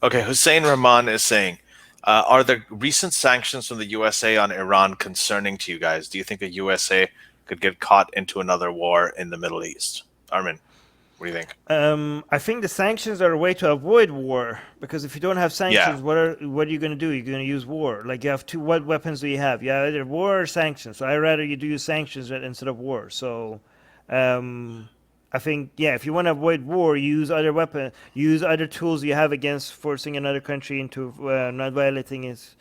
Okay, Hussein Rahman is saying, are the recent sanctions from the USA on Iran concerning to you guys? Do you think the USA could get caught into another war in the Middle East? Armin, what do you think? I think the sanctions are a way to avoid war because if you don't have Yeah. sanctions, what are you going to do? You're going to use war. Like you have two. What weapons do you have? You have either war or sanctions. So I rather you do use sanctions instead of war. So, um, I think yeah, if you want to avoid war, use other weapon, use other tools you have against forcing another country into not violating its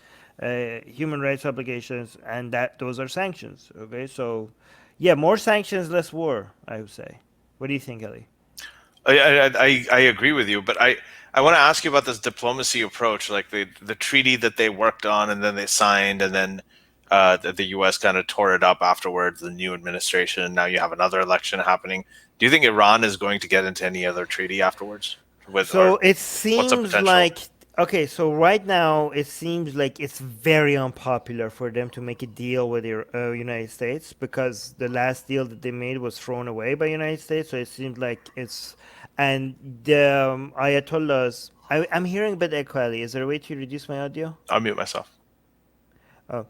human rights obligations, and that those are sanctions. Okay, so yeah, more sanctions, less war. I would say. What do you think, Ellie? I agree with you, but I want to ask you about this diplomacy approach, like the treaty that they worked on and then they signed, and then the U.S. kind of tore it up afterwards. The new administration. Now you have another election happening. Do you think Iran is going to get into any other treaty afterwards? With So or it what's the seems potential? like okay. So right now it seems like it's very unpopular for them to make a deal with the United States because the last deal that they made was thrown away by United States. So it seems like it's and the Ayatollahs. I'm hearing a bit echoey. Is there a way to reduce my audio? I'll mute myself. Oh,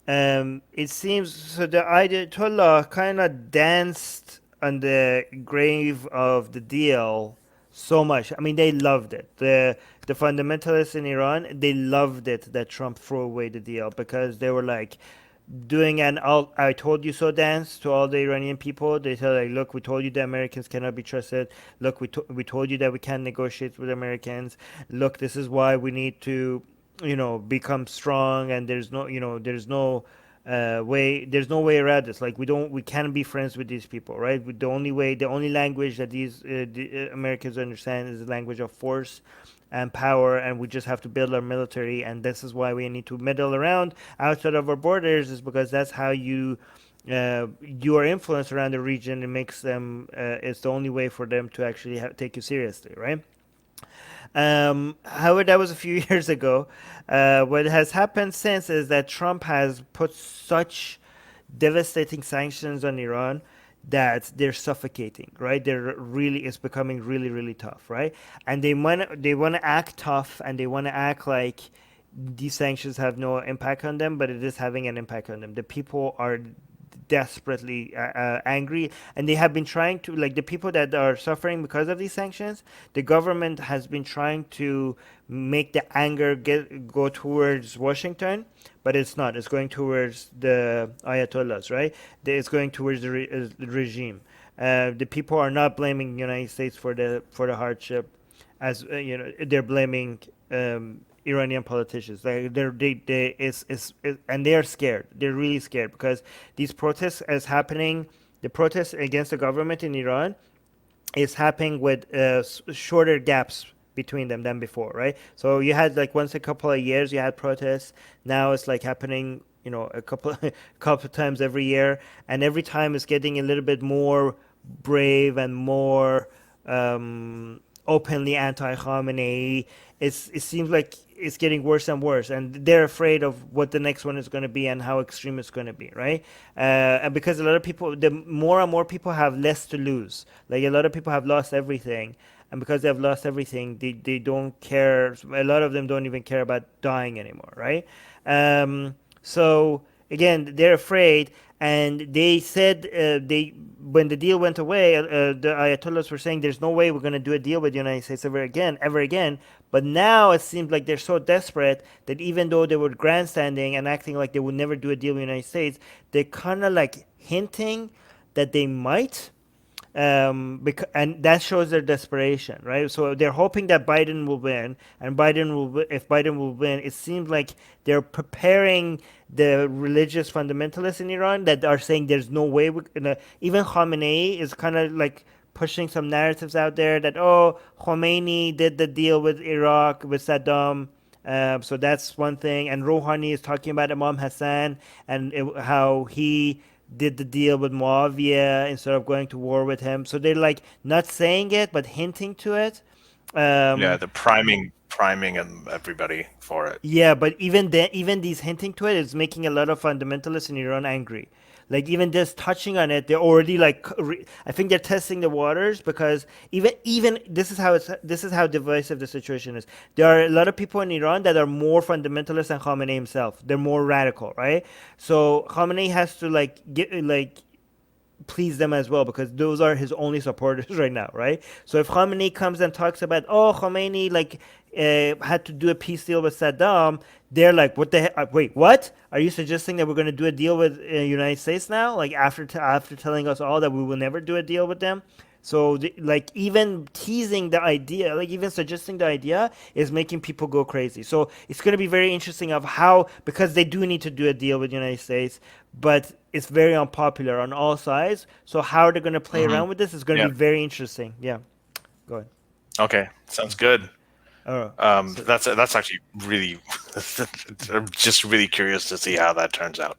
it seems so. The Ayatollah kind of danced on the grave of the deal so much. I mean, they loved it. The fundamentalists in Iran, they loved it that Trump threw away the deal because they were like doing an "I told you so" dance to all the Iranian people. They said like, "Look, we told you the Americans cannot be trusted. Look, we told you that we can't negotiate with Americans. Look, this is why we need to." Become strong, and there's no way around this. Like we can't be friends with these people, right? The only language that these Americans understand is the language of force and power, and we just have to build our military, and this is why we need to meddle around outside of our borders, is because that's how your influence around the region. It makes them it's the only way for them to actually take you seriously, right? However, that was a few years ago. What has happened since is that Trump has put such devastating sanctions on Iran that they're suffocating, right? It's becoming really, really tough, right? And they want to act tough, and they want to act like these sanctions have no impact on them, but it is having an impact on them. The people are desperately angry, and they have been trying to, like, the people that are suffering because of these sanctions, the government has been trying to make the anger go towards Washington, but it's not. It's going towards the Ayatollahs, right? It's going towards the regime. The people are not blaming the United States for the hardship, as they're blaming Iranian politicians. Like they and they are scared. They're really scared because these protests is happening. The protests against the government in Iran is happening with shorter gaps between them than before, right? So you had like once a couple of years you had protests. Now it's like happening, a couple times every year, and every time it's getting a little bit more brave and more openly anti-Khamenei. It seems like it's getting worse and worse, and they're afraid of what the next one is going to be and how extreme it's going to be, right? And because a lot of people, the more and more people have less to lose. Like a lot of people have lost everything, and because they have lost everything, they don't care. A lot of them don't even care about dying anymore, right? So again, they're afraid, and they said they when the deal went away, the Ayatollahs were saying there's no way we're going to do a deal with the United States ever again. But now it seems like they're so desperate that even though they were grandstanding and acting like they would never do a deal with the United States, they're kind of like hinting that they might, and that shows their desperation, right? So they're hoping that Biden will win, and if Biden will win, it seems like they're preparing the religious fundamentalists in Iran that are saying there's no way we're gonna. Even Khamenei is kind of like pushing some narratives out there that Khomeini did the deal with Iraq with Saddam. So that's one thing, and Rouhani is talking about Imam Hassan and how he did the deal with Muawiyah instead of going to war with him. So they're like not saying it, but hinting to it. Yeah, Um, the priming and everybody for it. yeah, but even then, even these hinting to it is making a lot of fundamentalists in Iran angry. like even just touching on it, they're already like I think they're testing the waters because even this is how divisive the situation is. There are a lot of people in Iran that are more fundamentalist than Khamenei himself. They're more radical, right? So Khamenei has to like get like please them as well because those are his only supporters right now, right? So if Khamenei comes and talks about, oh, Khomeini like had to do a peace deal with Saddam, they're like, what the heck? Wait, what? Are you suggesting that we're going to do a deal with United States now? Like after telling us all that we will never do a deal with them? So like even teasing the idea, like even suggesting the idea is making people go crazy. So it's going to be very interesting of how because they do need to do a deal with the United States, but it's very unpopular on all sides. So how they're going to play Hmm. around with this is going to Yeah. be very interesting. Yeah, go ahead. Okay. Sounds good. Oh, so That's actually really. I'm just really curious to see how that turns out.